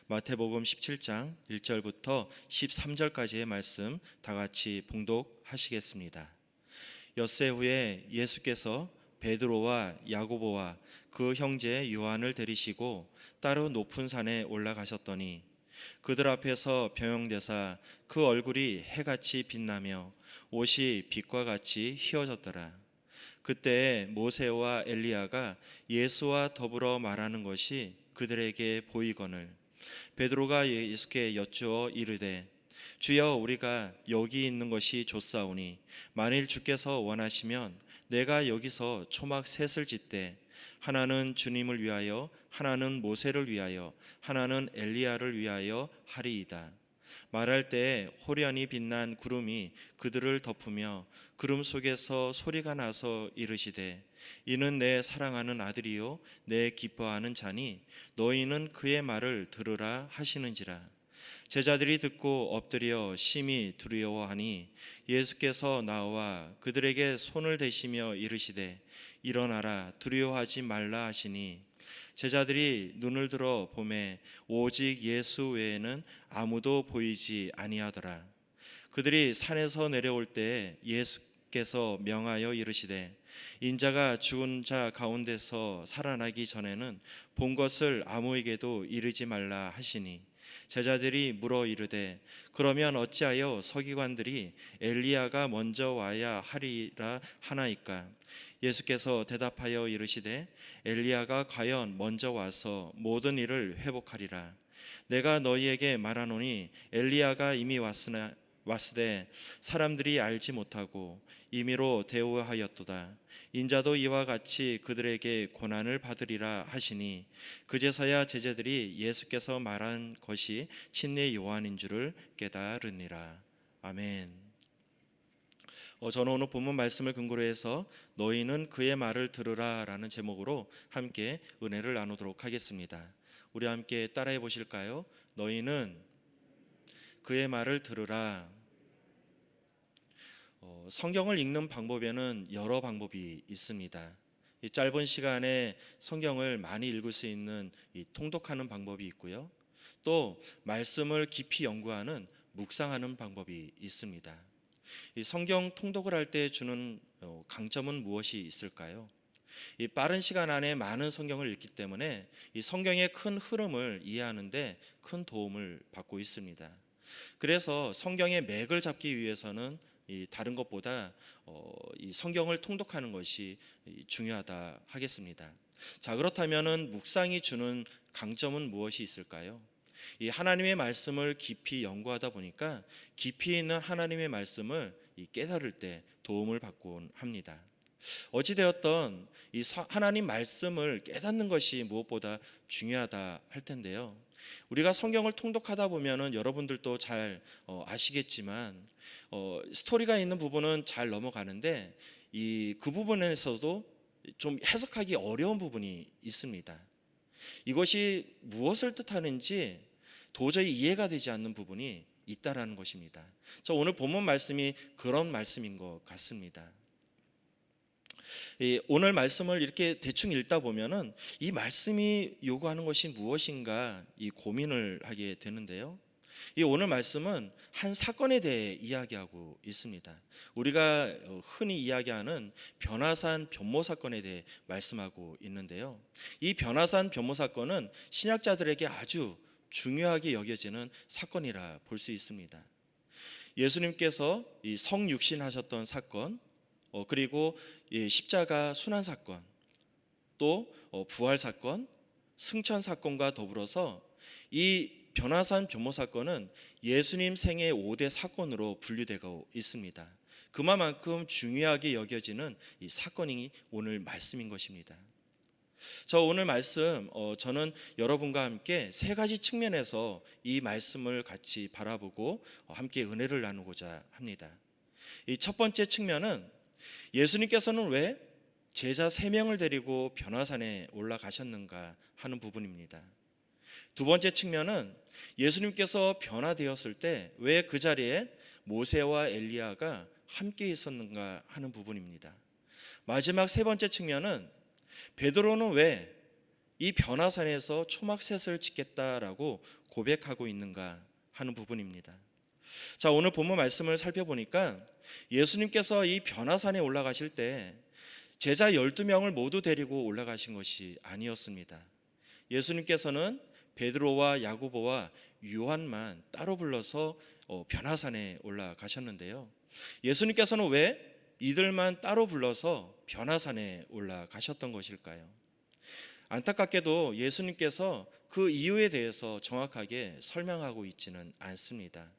마태복음 17장 1절부터 13절까지의 말씀 다 같이 봉독하시겠습니다. 엿새 후에 예수께서 베드로와 야고보와 그 형제 요한을 데리시고 따로 높은 산에 올라가셨더니 그들 앞에서 병영되사 그 얼굴이 해같이 빛나며 옷이 빛과 같이 휘어졌더라. 그때 모세와 엘리야가 예수와 더불어 말하는 것이 그들에게 보이거늘 베드로가 예수께 여쭈어 이르되 주여, 우리가 여기 있는 것이 좋사오니 만일 주께서 원하시면 내가 여기서 초막 셋을 짓되 하나는 주님을 위하여, 하나는 모세를 위하여, 하나는 엘리야를 위하여 하리이다. 말할 때에 호련히 빛난 구름이 그들을 덮으며 구름 속에서 소리가 나서 이르시되 이는 내 사랑하는 아들이요 내 기뻐하는 자니 너희는 그의 말을 들으라 하시는지라. 제자들이 듣고 엎드려 심히 두려워하니 예수께서 나와 그들에게 손을 대시며 이르시되 일어나라, 두려워하지 말라 하시니 제자들이 눈을 들어 보매 오직 예수 외에는 아무도 보이지 아니하더라. 그들이 산에서 내려올 때에 예수께서 명하여 이르시되 인자가 죽은 자 가운데서 살아나기 전에는 본 것을 아무에게도 이르지 말라 하시니 제자들이 물어 이르되 그러면 어찌하여 서기관들이 엘리야가 먼저 와야 하리라 하나이까? 예수께서 대답하여 이르시되 엘리야가 과연 먼저 와서 모든 일을 회복하리라. 내가 너희에게 말하노니 엘리야가 이미 왔으되 사람들이 알지 못하고 임의로 대우하였도다. 인자도 이와 같이 그들에게 고난을 받으리라 하시니 그제서야 제자들이 예수께서 말한 것이 친례 요한인 줄을 깨달으니라. 아멘. 저는 오늘 본문 말씀을 근거로 해서 너희는 그의 말을 들으라 라는 제목으로 함께 은혜를 나누도록 하겠습니다. 우리 함께 따라해 보실까요? 너희는 그의 말을 들으라. 성경을 읽는 방법에는 여러 방법이 있습니다. 이 짧은 시간에 성경을 많이 읽을 수 있는 통독하는 방법이 있고요. 또 말씀을 깊이 연구하는 묵상하는 방법이 있습니다. 이 성경 통독을 할 때 주는 강점은 무엇이 있을까요? 이 빠른 시간 안에 많은 성경을 읽기 때문에 이 성경의 큰 흐름을 이해하는데 큰 도움을 받고 있습니다. 그래서 성경의 맥을 잡기 위해서는 이 다른 것보다 이 성경을 통독하는 것이 중요하다 하겠습니다. 자, 그렇다면은 묵상이 주는 강점은 무엇이 있을까요? 이 하나님의 말씀을 깊이 연구하다 보니까 깊이 있는 하나님의 말씀을 깨달을 때 도움을 받곤 합니다. 어찌되었던 이 하나님 말씀을 깨닫는 것이 무엇보다 중요하다 할 텐데요. 우리가 성경을 통독하다 보면은 여러분들도 잘 아시겠지만 스토리가 있는 부분은 잘 넘어가는데 그 부분에서도 좀 해석하기 어려운 부분이 있습니다. 이것이 무엇을 뜻하는지 도저히 이해가 되지 않는 부분이 있다라는 것입니다. 저 오늘 본문 말씀이 그런 말씀인 것 같습니다. 오늘 말씀을 이렇게 대충 읽다 보면은 이 말씀이 요구하는 것이 무엇인가 이 고민을 하게 되는데요. 이 오늘 말씀은 한 사건에 대해 이야기하고 있습니다. 우리가 흔히 이야기하는 변화산 변모 사건에 대해 말씀하고 있는데요. 이 변화산 변모 사건은 신약자들에게 아주 중요하게 여겨지는 사건이라 볼 수 있습니다. 예수님께서 이 성육신하셨던 사건, 그리고 십자가 순환 사건, 또 부활 사건, 승천 사건과 더불어서 이 변화산 변모 사건은 예수님 생애 5대 사건으로 분류되고 있습니다. 그만큼 중요하게 여겨지는 이 사건이 오늘 말씀인 것입니다. 저 오늘 말씀 저는 여러분과 함께 세 가지 측면에서 이 말씀을 같이 바라보고 함께 은혜를 나누고자 합니다. 이 첫 번째 측면은 예수님께서는 왜 제자 3명을 데리고 변화산에 올라가셨는가 하는 부분입니다. 두 번째 측면은 예수님께서 변화되었을 때 왜 그 자리에 모세와 엘리야가 함께 있었는가 하는 부분입니다. 마지막 세 번째 측면은 베드로는 왜 이 변화산에서 초막셋을 짓겠다라고 고백하고 있는가 하는 부분입니다. 자, 오늘 본문 말씀을 살펴보니까 예수님께서 이 변화산에 올라가실 때 제자 12명을 모두 데리고 올라가신 것이 아니었습니다. 예수님께서는 베드로와 야고보와 요한만 따로 불러서 변화산에 올라가셨는데요. 예수님께서는 왜 이들만 따로 불러서 변화산에 올라가셨던 것일까요? 안타깝게도 예수님께서 그 이유에 대해서 정확하게 설명하고 있지는 않습니다.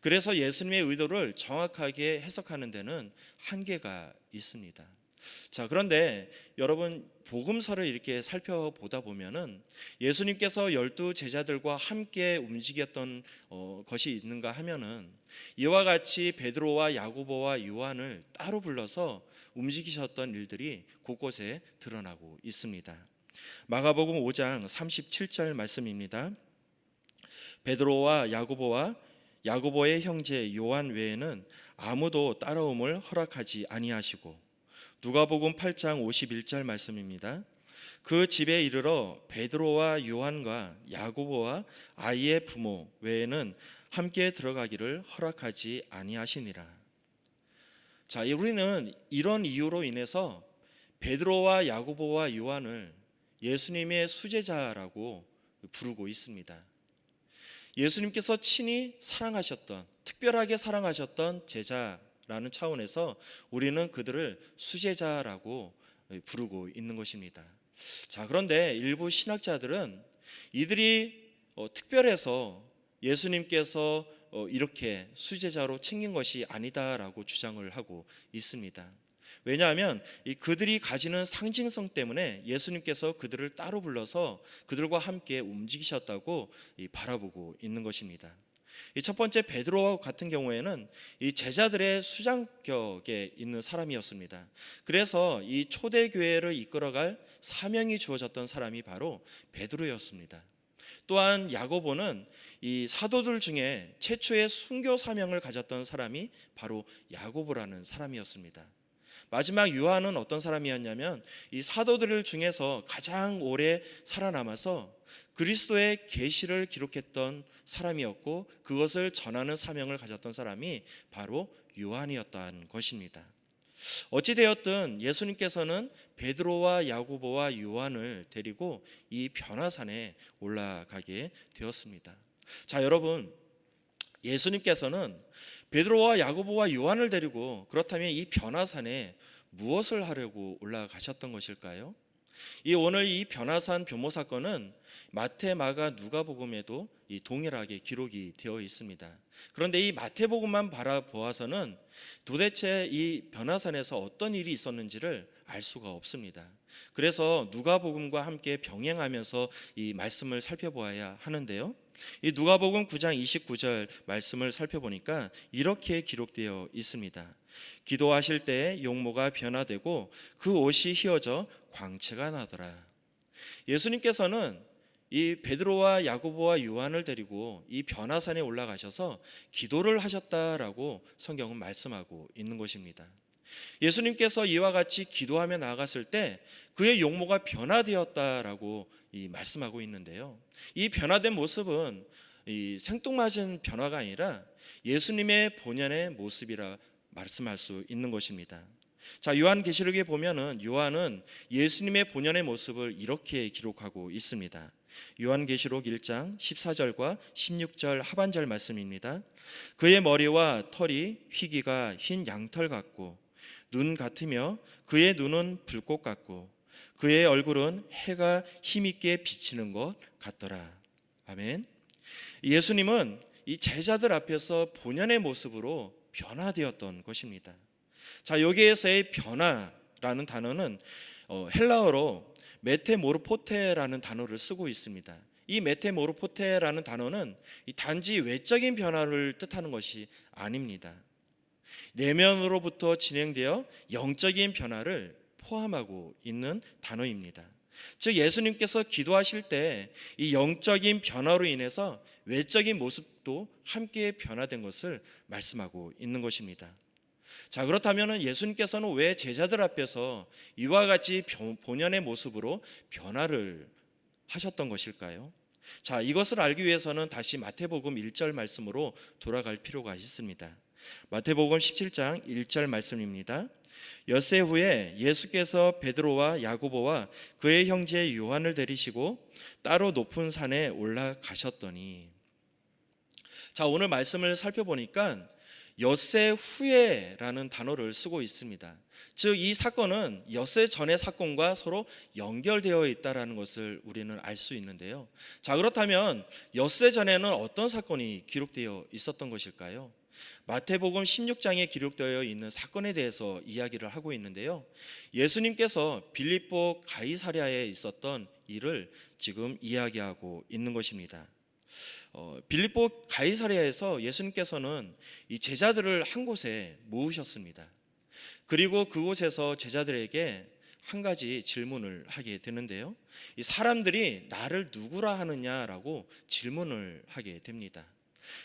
그래서 예수님의 의도를 정확하게 해석하는 데는 한계가 있습니다. 자, 그런데 여러분, 복음서를 이렇게 살펴보다 보면은 예수님께서 12 제자들과 함께 움직였던 것이 있는가 하면은 이와 같이 베드로와 야고보와 요한을 따로 불러서 움직이셨던 일들이 곳곳에 드러나고 있습니다. 마가복음 5장 37절 말씀입니다. 베드로와 야고보의 형제 요한 외에는 아무도 따라옴을 허락하지 아니하시고, 누가복음 8장 51절 말씀입니다. 그 집에 이르러 베드로와 요한과 야고보와 아이의 부모 외에는 함께 들어가기를 허락하지 아니하시니라. 자, 우리는 이런 이유로 인해서 베드로와 야고보와 요한을 예수님의 수제자라고 부르고 있습니다. 예수님께서 친히 사랑하셨던, 특별하게 사랑하셨던 제자라는 차원에서 우리는 그들을 수제자라고 부르고 있는 것입니다. 자, 그런데 일부 신학자들은 이들이 특별해서 예수님께서 이렇게 수제자로 챙긴 것이 아니다라고 주장을 하고 있습니다. 왜냐하면 그들이 가지는 상징성 때문에 예수님께서 그들을 따로 불러서 그들과 함께 움직이셨다고 바라보고 있는 것입니다. 첫 번째 베드로 같은 경우에는 이 제자들의 수장격에 있는 사람이었습니다. 그래서 이 초대교회를 이끌어갈 사명이 주어졌던 사람이 바로 베드로였습니다. 또한 야고보는 이 사도들 중에 최초의 순교 사명을 가졌던 사람이 바로 야고보라는 사람이었습니다. 마지막 요한은 어떤 사람이었냐면 이 사도들 중에서 가장 오래 살아남아서 그리스도의 계시를 기록했던 사람이었고, 그것을 전하는 사명을 가졌던 사람이 바로 요한이었다는 것입니다. 어찌되었든 예수님께서는 베드로와 야고보와 요한을 데리고 이 변화산에 올라가게 되었습니다. 자, 여러분, 예수님께서는 베드로와 야고보와 요한을 데리고 그렇다면 이 변화산에 무엇을 하려고 올라가셨던 것일까요? 오늘 이 변화산 변모 사건은 마태, 마가, 누가복음에도 동일하게 기록이 되어 있습니다. 그런데 이 마태복음만 바라보아서는 도대체 이 변화산에서 어떤 일이 있었는지를 알 수가 없습니다. 그래서 누가복음과 함께 병행하면서 이 말씀을 살펴보아야 하는데요. 이 누가복음 9장 29절 말씀을 살펴보니까 이렇게 기록되어 있습니다. 기도하실 때 용모가 변화되고 그 옷이 휘어져 광채가 나더라. 예수님께서는 이 베드로와 야고보와 요한을 데리고 이 변화산에 올라가셔서 기도를 하셨다라고 성경은 말씀하고 있는 것입니다. 예수님께서 이와 같이 기도하며 나아갔을 때 그의 용모가 변화되었다라고 말씀하고 있는데요. 이 변화된 모습은 생뚱맞은 변화가 아니라 예수님의 본연의 모습이라 말씀할 수 있는 것입니다. 자, 요한계시록에 보면은 요한은 예수님의 본연의 모습을 이렇게 기록하고 있습니다. 요한계시록 1장 14절과 16절 하반절 말씀입니다. 그의 머리와 털이 희기가 흰 양털 같고 눈 같으며 그의 눈은 불꽃 같고 그의 얼굴은 해가 힘있게 비치는 것 같더라. 아멘. 예수님은 이 제자들 앞에서 본연의 모습으로 변화되었던 것입니다. 자, 여기에서의 변화라는 단어는 헬라어로 메테모르포테라는 단어를 쓰고 있습니다. 이 메테모르포테라는 단어는 단지 외적인 변화를 뜻하는 것이 아닙니다. 내면으로부터 진행되어 영적인 변화를 포함하고 있는 단어입니다. 즉 예수님께서 기도하실 때 이 영적인 변화로 인해서 외적인 모습도 함께 변화된 것을 말씀하고 있는 것입니다. 자, 그렇다면 예수님께서는 왜 제자들 앞에서 이와 같이 본연의 모습으로 변화를 하셨던 것일까요? 자, 이것을 알기 위해서는 다시 마태복음 1절 말씀으로 돌아갈 필요가 있습니다. 마태복음 17장 1절 말씀입니다. 엿새 후에 예수께서 베드로와 야고보와 그의 형제 요한을 데리시고 따로 높은 산에 올라가셨더니. 자, 오늘 말씀을 살펴보니까 엿새 후에라는 단어를 쓰고 있습니다. 즉, 이 사건은 엿새 전의 사건과 서로 연결되어 있다는 것을 우리는 알 수 있는데요. 자, 그렇다면 엿새 전에는 어떤 사건이 기록되어 있었던 것일까요? 마태복음 16장에 기록되어 있는 사건에 대해서 이야기를 하고 있는데요. 예수님께서 빌립보 가이사랴에 있었던 일을 지금 이야기하고 있는 것입니다. 빌립보 가이사랴에서 예수님께서는 이 제자들을 한 곳에 모으셨습니다. 그리고 그곳에서 제자들에게 한 가지 질문을 하게 되는데요. 이 사람들이 나를 누구라 하느냐라고 질문을 하게 됩니다.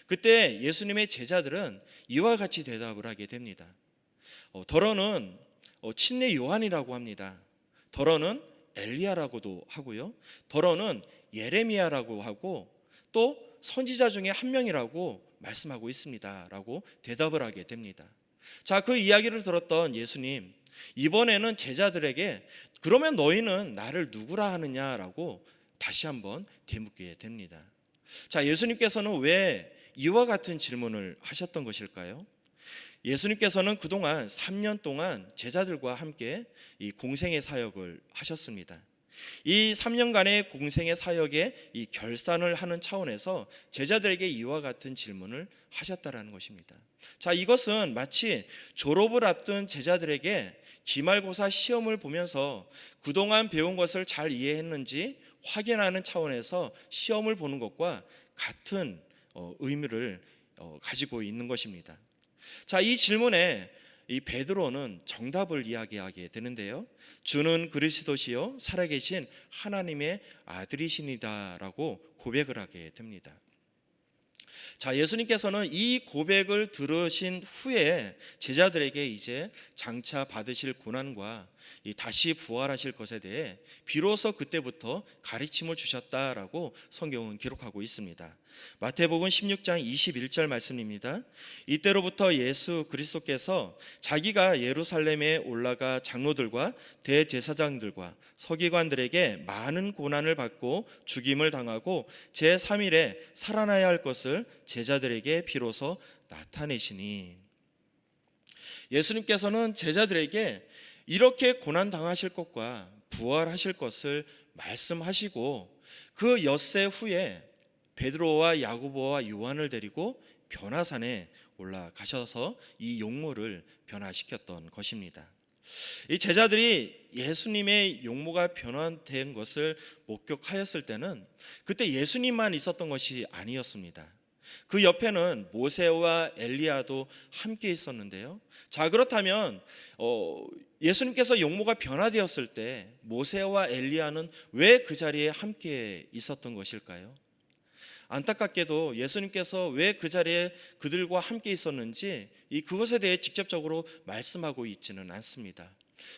그때 예수님의 제자들은 이와 같이 대답을 하게 됩니다. 더러는 침례 요한이라고 합니다. 더러는 엘리야라고도 하고요. 더러는 예레미야라고 하고 또 선지자 중에 한 명이라고 말씀하고 있습니다 라고 대답을 하게 됩니다. 자, 그 이야기를 들었던 예수님, 이번에는 제자들에게 그러면 너희는 나를 누구라 하느냐라고 다시 한번 되묻게 됩니다. 자, 예수님께서는 왜 이와 같은 질문을 하셨던 것일까요? 예수님께서는 그동안 3년 동안 제자들과 함께 이 공생의 사역을 하셨습니다. 이 3년간의 공생의 사역의 이 결산을 하는 차원에서 제자들에게 이와 같은 질문을 하셨다라는 것입니다. 자, 이것은 마치 졸업을 앞둔 제자들에게 기말고사 시험을 보면서 그동안 배운 것을 잘 이해했는지 확인하는 차원에서 시험을 보는 것과 같은 의미를 가지고 있는 것입니다. 자, 이 질문에 이 베드로는 정답을 이야기하게 되는데요. 주는 그리스도시요 살아계신 하나님의 아들이시니다라고 고백을 하게 됩니다. 자, 예수님께서는 이 고백을 들으신 후에 제자들에게 이제 장차 받으실 고난과 다시 부활하실 것에 대해 비로소 그때부터 가르침을 주셨다라고 성경은 기록하고 있습니다. 마태복음 16장 21절 말씀입니다. 이때로부터 예수 그리스도께서 자기가 예루살렘에 올라가 장로들과 대제사장들과 서기관들에게 많은 고난을 받고 죽임을 당하고 제3일에 살아나야 할 것을 제자들에게 비로소 나타내시니. 예수님께서는 제자들에게 이렇게 고난 당하실 것과 부활하실 것을 말씀하시고 그 엿새 후에 베드로와 야고보와 요한을 데리고 변화산에 올라가셔서 이 용모를 변화시켰던 것입니다. 이 제자들이 예수님의 용모가 변화된 것을 목격하였을 때는 그때 예수님만 있었던 것이 아니었습니다. 그 옆에는 모세와 엘리야도 함께 있었는데요. 자, 그렇다면 예수님께서 용모가 변화되었을 때 모세와 엘리야는 왜 그 자리에 함께 있었던 것일까요? 안타깝게도 예수님께서 왜 그 자리에 그들과 함께 있었는지 그것에 대해 직접적으로 말씀하고 있지는 않습니다.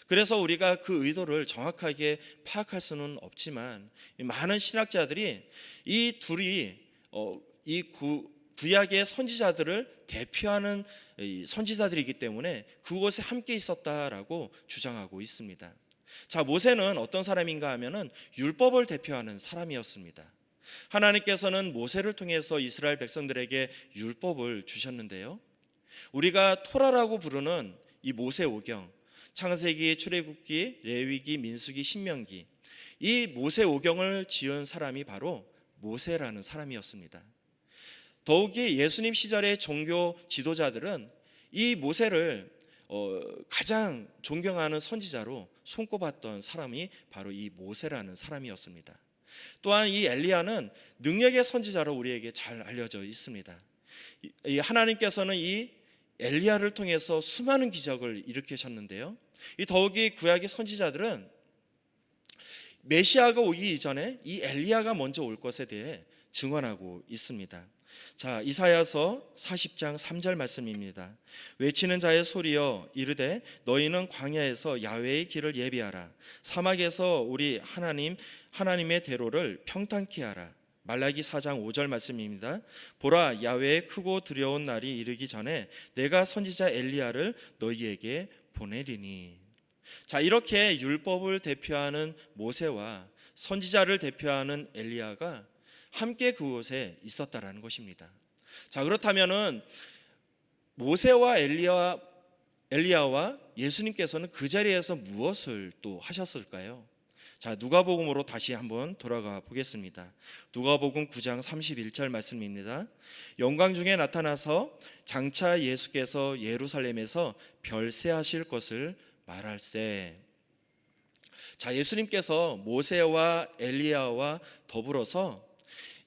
그래서 우리가 그 의도를 정확하게 파악할 수는 없지만 많은 신학자들이 이 둘이 구약의 선지자들을 대표하는 선지자들이기 때문에 그곳에 함께 있었다라고 주장하고 있습니다. 자, 모세는 어떤 사람인가 하면은 율법을 대표하는 사람이었습니다. 하나님께서는 모세를 통해서 이스라엘 백성들에게 율법을 주셨는데요. 우리가 토라라고 부르는 이 모세오경, 창세기, 출애굽기, 레위기, 민수기, 신명기, 이 모세오경을 지은 사람이 바로 모세라는 사람이었습니다. 더욱이 예수님 시절의 종교 지도자들은 이 모세를 가장 존경하는 선지자로 손꼽았던 사람이 바로 이 모세라는 사람이었습니다. 또한 이 엘리야는 능력의 선지자로 우리에게 잘 알려져 있습니다. 하나님께서는 이 엘리야를 통해서 수많은 기적을 일으키셨는데요. 더욱이 구약의 선지자들은 메시아가 오기 이전에 이 엘리야가 먼저 올 것에 대해 증언하고 있습니다. 자, 이사야서 40장 3절 말씀입니다. 외치는 자의 소리여 이르되 너희는 광야에서 야훼의 길을 예비하라. 사막에서 우리 하나님의 대로를 평탄케 하라. 말라기 4장 5절 말씀입니다. 보라, 야훼의 크고 두려운 날이 이르기 전에 내가 선지자 엘리야를 너희에게 보내리니. 자, 이렇게 율법을 대표하는 모세와 선지자를 대표하는 엘리야가 함께 그곳에 있었다라는 것입니다. 자, 그렇다면은 모세와 엘리야와 예수님께서는 그 자리에서 무엇을 또 하셨을까요? 자, 누가복음으로 다시 한번 돌아가 보겠습니다. 누가복음 9장 31절 말씀입니다. 영광 중에 나타나서 장차 예수께서 예루살렘에서 별세하실 것을 말할세. 자, 예수님께서 모세와 엘리야와 더불어서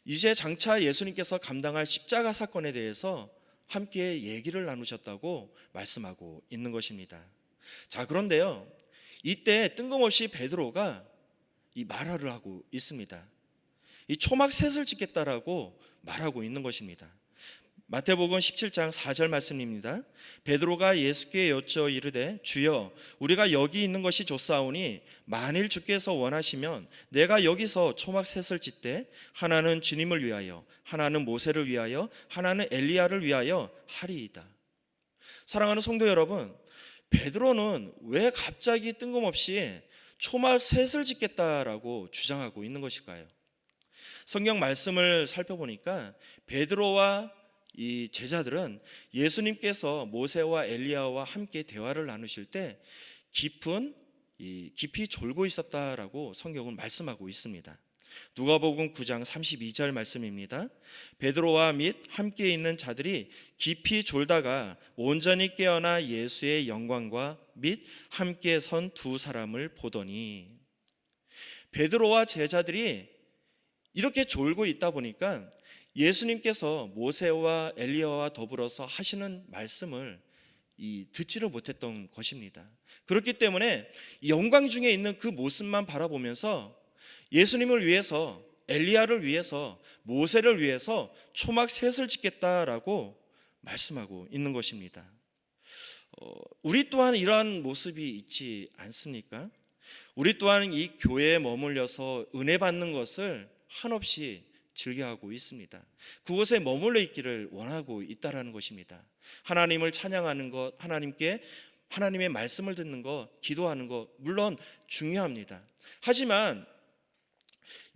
이제 장차 예수님께서 감당할 십자가 사건에 대해서 함께 얘기를 나누셨다고 말씀하고 있는 것입니다. 자, 그런데요, 이때 뜬금없이 베드로가 이 말을 하고 있습니다. 이 초막 셋을 짓겠다라고 말하고 있는 것입니다. 마태복음 17장 4절 말씀입니다. 베드로가 예수께 여쭈어 이르되 주여, 우리가 여기 있는 것이 좋사오니 만일 주께서 원하시면 내가 여기서 초막 셋을 짓되 하나는 주님을 위하여, 하나는 모세를 위하여, 하나는 엘리야를 위하여 하리이다. 사랑하는 성도 여러분, 베드로는 왜 갑자기 뜬금없이 초막 셋을 짓겠다라고 주장하고 있는 것일까요? 성경 말씀을 살펴보니까 베드로와 이 제자들은 예수님께서 모세와 엘리야와 함께 대화를 나누실 때 깊이 졸고 있었다라고 성경은 말씀하고 있습니다. 누가복음 9장 32절 말씀입니다. 베드로와 및 함께 있는 자들이 깊이 졸다가 온전히 깨어나 예수의 영광과 및 함께 선 두 사람을 보더니. 베드로와 제자들이 이렇게 졸고 있다 보니까 예수님께서 모세와 엘리야와 더불어서 하시는 말씀을 듣지를 못했던 것입니다. 그렇기 때문에 영광 중에 있는 그 모습만 바라보면서 예수님을 위해서, 엘리야를 위해서, 모세를 위해서 초막 셋을 짓겠다라고 말씀하고 있는 것입니다. 우리 또한 이러한 모습이 있지 않습니까? 우리 또한 이 교회에 머물러서 은혜 받는 것을 한없이 즐겨하고 있습니다. 그곳에 머물러 있기를 원하고 있다라는 것입니다. 하나님을 찬양하는 것, 하나님의 말씀을 듣는 것, 기도하는 것 물론 중요합니다. 하지만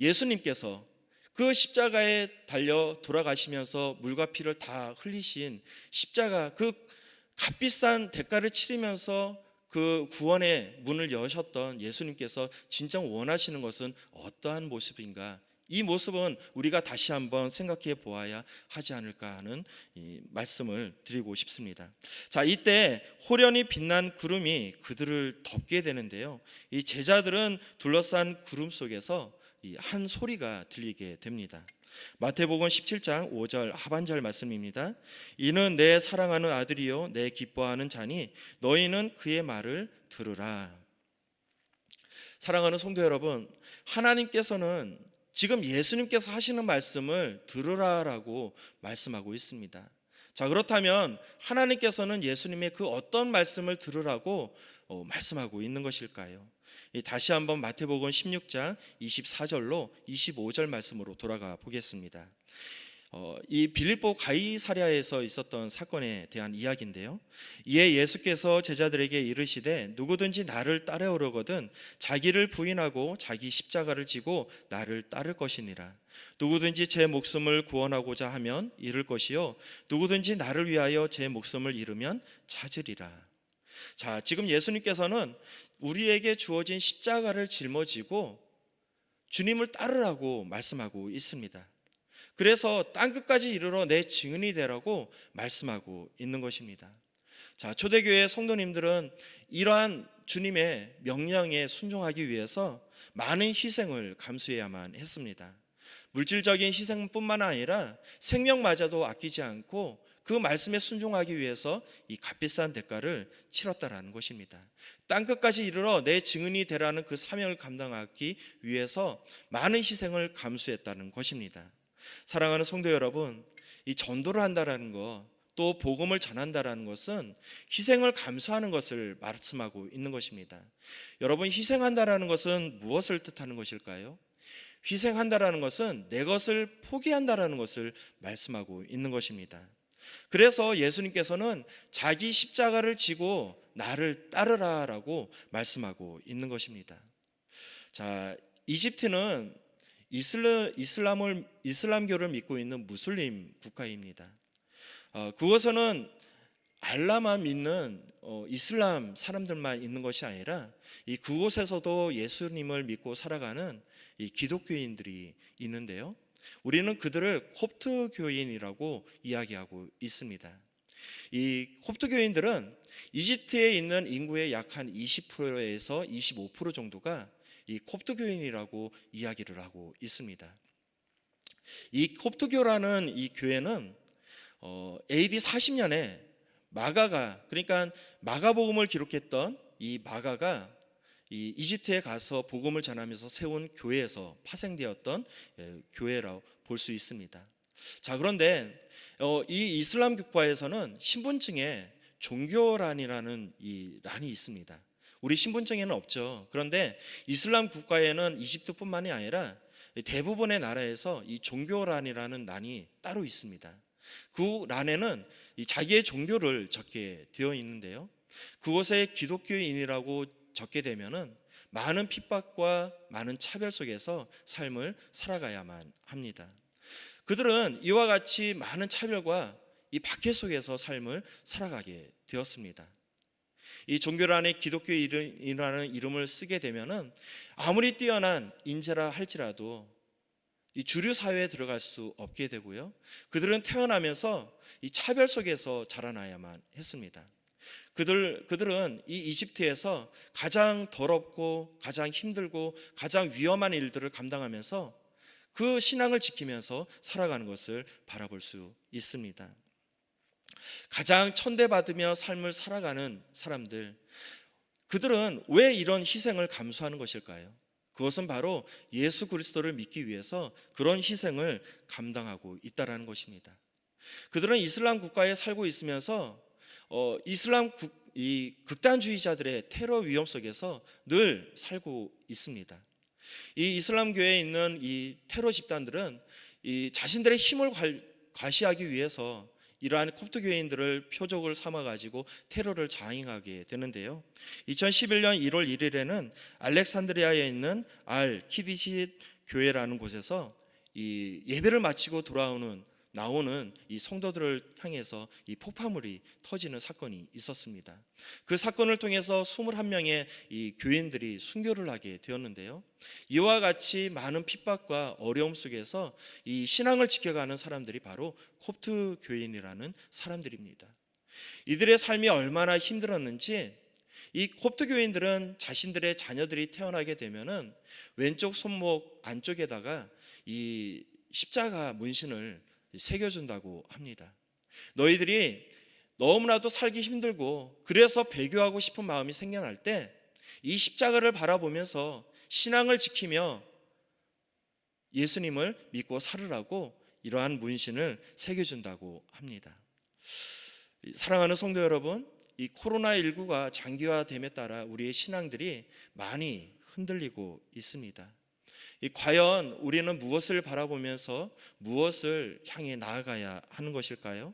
예수님께서 그 십자가에 달려 돌아가시면서 물과 피를 다 흘리신 십자가, 그 값비싼 대가를 치르면서 그 구원의 문을 여셨던 예수님께서 진정 원하시는 것은 어떠한 모습인가? 이 모습은 우리가 다시 한번 생각해 보아야 하지 않을까 하는 이 말씀을 드리고 싶습니다. 자, 이때 호련히 빛난 구름이 그들을 덮게 되는데요, 이 제자들은 둘러싼 구름 속에서 한 소리가 들리게 됩니다. 마태복음 17장 5절 하반절 말씀입니다. 이는 내 사랑하는 아들이요 내 기뻐하는 자니 너희는 그의 말을 들으라. 사랑하는 성도 여러분, 하나님께서는 지금 예수님께서 하시는 말씀을 들으라라고 말씀하고 있습니다. 자, 그렇다면 하나님께서는 예수님의 그 어떤 말씀을 들으라고 말씀하고 있는 것일까요? 다시 한번 마태복음 16장 24절로 25절 말씀으로 돌아가 보겠습니다. 이 빌립보 가이사랴에서 있었던 사건에 대한 이야기인데요, 이에 예수께서 제자들에게 이르시되 누구든지 나를 따르려거든 자기를 부인하고 자기 십자가를 지고 나를 따를 것이니라. 누구든지 제 목숨을 구원하고자 하면 잃을 것이요 누구든지 나를 위하여 제 목숨을 잃으면 찾으리라. 자, 지금 예수님께서는 우리에게 주어진 십자가를 짊어지고 주님을 따르라고 말씀하고 있습니다. 그래서 땅끝까지 이르러 내 증인이 되라고 말씀하고 있는 것입니다. 자, 초대교회 성도님들은 이러한 주님의 명령에 순종하기 위해서 많은 희생을 감수해야만 했습니다. 물질적인 희생뿐만 아니라 생명마저도 아끼지 않고 그 말씀에 순종하기 위해서 이 값비싼 대가를 치렀다라는 것입니다. 땅끝까지 이르러 내 증인이 되라는 그 사명을 감당하기 위해서 많은 희생을 감수했다는 것입니다. 사랑하는 성도 여러분, 이 전도를 한다라는 것, 또 복음을 전한다라는 것은 희생을 감수하는 것을 말씀하고 있는 것입니다. 여러분, 희생한다라는 것은 무엇을 뜻하는 것일까요? 희생한다라는 것은 내 것을 포기한다라는 것을 말씀하고 있는 것입니다. 그래서 예수님께서는 자기 십자가를 지고 나를 따르라라고 말씀하고 있는 것입니다. 자, 이집트는 이슬람교를 믿고 있는 무슬림 국가입니다. 그곳에는 알라만 믿는 이슬람 사람들만 있는 것이 아니라 그곳에서도 예수님을 믿고 살아가는 이 기독교인들이 있는데요. 우리는 그들을 콥트 교인이라고 이야기하고 있습니다. 이 콥트 교인들은 이집트에 있는 인구의 약 한 20%에서 25% 정도가 이 콥트 교인이라고 이야기를 하고 있습니다. 이 콥트교라는 이 교회는 AD 40년에 마가가, 그러니까 마가복음을 기록했던 이 마가가 이 이집트에 가서 복음을 전하면서 세운 교회에서 파생되었던 교회라고 볼 수 있습니다. 자, 그런데 이 이슬람 국가에서는 신분증에 종교란이라는 이 란이 있습니다. 우리 신분증에는 없죠. 그런데 이슬람 국가에는 이집트뿐만이 아니라 대부분의 나라에서 이 종교란이라는 란이 따로 있습니다. 그 란에는 자기의 종교를 적게 되어 있는데요. 그곳에 기독교인이라고 적게 되면은 많은 핍박과 많은 차별 속에서 삶을 살아가야만 합니다. 그들은 이와 같이 많은 차별과 이 박해 속에서 삶을 살아가게 되었습니다. 이 종교란에 기독교인이라는 이름을 쓰게 되면은 아무리 뛰어난 인재라 할지라도 이 주류 사회에 들어갈 수 없게 되고요. 그들은 태어나면서 이 차별 속에서 자라나야만 했습니다. 그들은 이 이집트에서 가장 더럽고 가장 힘들고 가장 위험한 일들을 감당하면서 그 신앙을 지키면서 살아가는 것을 바라볼 수 있습니다. 가장 천대받으며 삶을 살아가는 사람들, 그들은 왜 이런 희생을 감수하는 것일까요? 그것은 바로 예수 그리스도를 믿기 위해서 그런 희생을 감당하고 있다는 것입니다. 그들은 이슬람 국가에 살고 있으면서 이 극단주의자들의 테러 위험 속에서 늘 살고 있습니다. 이 이슬람교에 있는 이 테러 집단들은 이 자신들의 힘을 과시하기 위해서 이러한 콥트 교인들을 표적을 삼아 가지고 테러를 자행하게 되는데요. 2011년 1월 1일에는 알렉산드리아에 있는 알 키디시 교회라는 곳에서 이 예배를 마치고 나오는 이 성도들을 향해서 이 폭파물이 터지는 사건이 있었습니다. 그 사건을 통해서 21명의 이 교인들이 순교를 하게 되었는데요. 이와 같이 많은 핍박과 어려움 속에서 이 신앙을 지켜가는 사람들이 바로 콥트 교인이라는 사람들입니다. 이들의 삶이 얼마나 힘들었는지 이 콥트 교인들은 자신들의 자녀들이 태어나게 되면은 왼쪽 손목 안쪽에다가 이 십자가 문신을 새겨준다고 합니다. 너희들이 너무나도 살기 힘들고 그래서 배교하고 싶은 마음이 생겨날 때 이 십자가를 바라보면서 신앙을 지키며 예수님을 믿고 살으라고 이러한 문신을 새겨준다고 합니다. 사랑하는 성도 여러분, 이 코로나19가 장기화됨에 따라 우리의 신앙들이 많이 흔들리고 있습니다. 과연 우리는 무엇을 바라보면서 무엇을 향해 나아가야 하는 것일까요?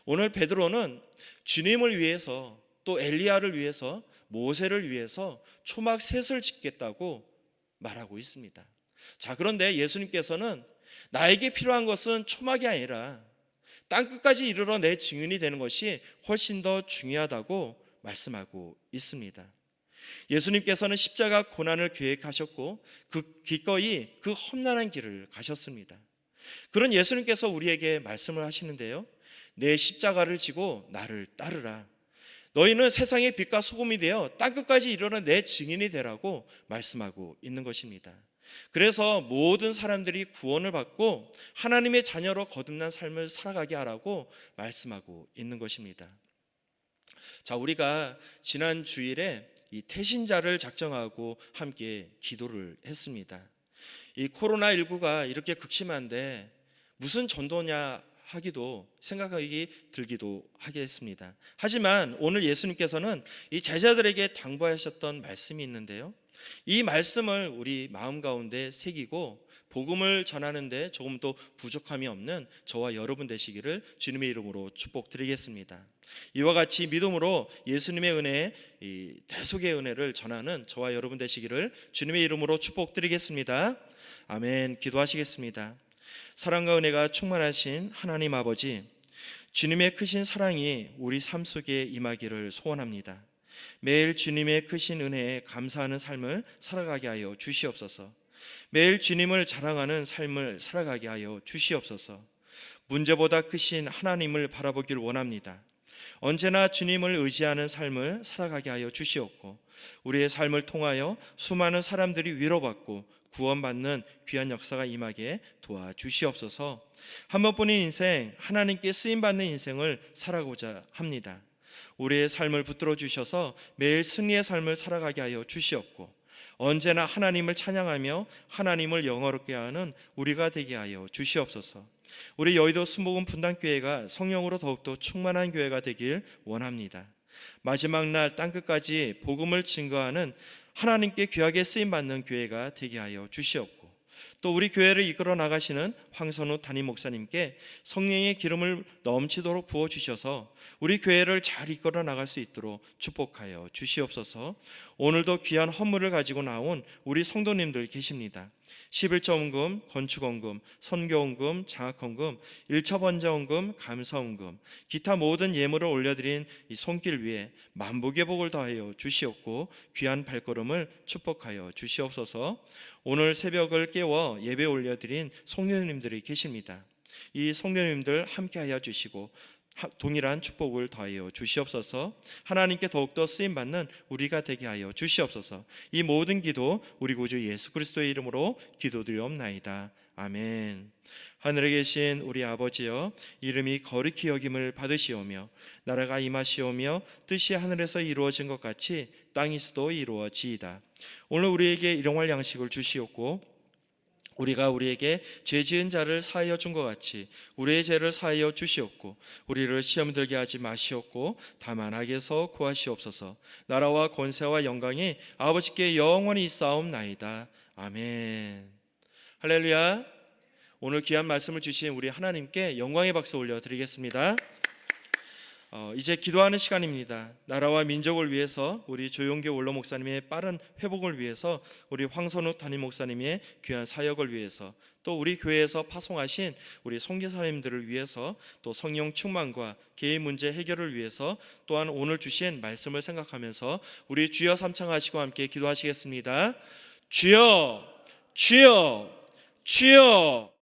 오늘 베드로는 주님을 위해서 또 엘리야를 위해서 모세를 위해서 초막 셋을 짓겠다고 말하고 있습니다. 자, 그런데 예수님께서는 나에게 필요한 것은 초막이 아니라 땅끝까지 이르러 내 증인이 되는 것이 훨씬 더 중요하다고 말씀하고 있습니다. 예수님께서는 십자가 고난을 계획하셨고 기꺼이 그 험난한 길을 가셨습니다. 그런 예수님께서 우리에게 말씀을 하시는데요. 내 십자가를 지고 나를 따르라. 너희는 세상의 빛과 소금이 되어 땅끝까지 이르러 내 증인이 되라고 말씀하고 있는 것입니다. 그래서 모든 사람들이 구원을 받고 하나님의 자녀로 거듭난 삶을 살아가게 하라고 말씀하고 있는 것입니다. 자, 우리가 지난 주일에 이 태신자를 작정하고 함께 기도를 했습니다. 이 코로나19가 이렇게 극심한데 무슨 전도냐 하기도 생각하기 들기도 하겠습니다. 하지만 오늘 예수님께서는 이 제자들에게 당부하셨던 말씀이 있는데요. 이 말씀을 우리 마음 가운데 새기고 복음을 전하는데 조금도 부족함이 없는 저와 여러분 되시기를 주님의 이름으로 축복드리겠습니다. 이와 같이 믿음으로 예수님의 은혜, 이 대속의 은혜를 전하는 저와 여러분 되시기를 주님의 이름으로 축복드리겠습니다. 아멘. 기도하시겠습니다. 사랑과 은혜가 충만하신 하나님 아버지, 주님의 크신 사랑이 우리 삶 속에 임하기를 소원합니다. 매일 주님의 크신 은혜에 감사하는 삶을 살아가게 하여 주시옵소서. 매일 주님을 자랑하는 삶을 살아가게 하여 주시옵소서. 문제보다 크신 하나님을 바라보길 원합니다. 언제나 주님을 의지하는 삶을 살아가게 하여 주시옵고, 우리의 삶을 통하여 수많은 사람들이 위로받고 구원받는 귀한 역사가 임하게 도와주시옵소서. 한 번뿐인 인생, 하나님께 쓰임받는 인생을 살아가고자 합니다. 우리의 삶을 붙들어 주셔서 매일 승리의 삶을 살아가게 하여 주시옵고, 언제나 하나님을 찬양하며 하나님을 영화롭게 하는 우리가 되게 하여 주시옵소서. 우리 여의도 순복음 분당교회가 성령으로 더욱더 충만한 교회가 되길 원합니다. 마지막 날 땅끝까지 복음을 증거하는 하나님께 귀하게 쓰임받는 교회가 되게 하여 주시옵고, 또 우리 교회를 이끌어 나가시는 황선우 담임 목사님께 성령의 기름을 넘치도록 부어주셔서 우리 교회를 잘 이끌어 나갈 수 있도록 축복하여 주시옵소서. 오늘도 귀한 헌물을 가지고 나온 우리 성도님들 계십니다. 11조헌금, 건축헌금, 선교헌금, 장학헌금, 1차 번제헌금, 감사헌금, 기타 모든 예물을 올려드린 이 손길 위에 만복의 복을 더하여 주시옵고 귀한 발걸음을 축복하여 주시옵소서. 오늘 새벽을 깨워 예배 올려드린 성도님들이 계십니다. 이 성도님들 함께하여 주시고 동일한 축복을 더하여 주시옵소서. 하나님께 더욱더 쓰임받는 우리가 되게 하여 주시옵소서. 이 모든 기도 우리 구주 예수 그리스도의 이름으로 기도드리옵나이다. 아멘. 하늘에 계신 우리 아버지여, 이름이 거룩히 여김을 받으시오며 나라가 임하시오며 뜻이 하늘에서 이루어진 것 같이 땅에서도 이루어지이다. 오늘 우리에게 일용할 양식을 주시옵고 우리가 우리에게 죄 지은 자를 사하여 준 것 같이 우리의 죄를 사하여 주시옵고 우리를 시험 들게 하지 마시옵고 다만 악에서 구하시옵소서. 나라와 권세와 영광이 아버지께 영원히 있사옵나이다. 아멘. 할렐루야. 오늘 귀한 말씀을 주신 우리 하나님께 영광의 박수 올려드리겠습니다. 이제 기도하는 시간입니다. 나라와 민족을 위해서 우리 조용교 원로 목사님의 빠른 회복을 위해서, 우리 황선우 담임 목사님의 귀한 사역을 위해서, 또 우리 교회에서 파송하신 우리 선교사님들을 위해서, 또 성령 충만과 개인 문제 해결을 위해서, 또한 오늘 주신 말씀을 생각하면서 우리 주여 삼창하시고 함께 기도하시겠습니다. 주여, 주여, 주여.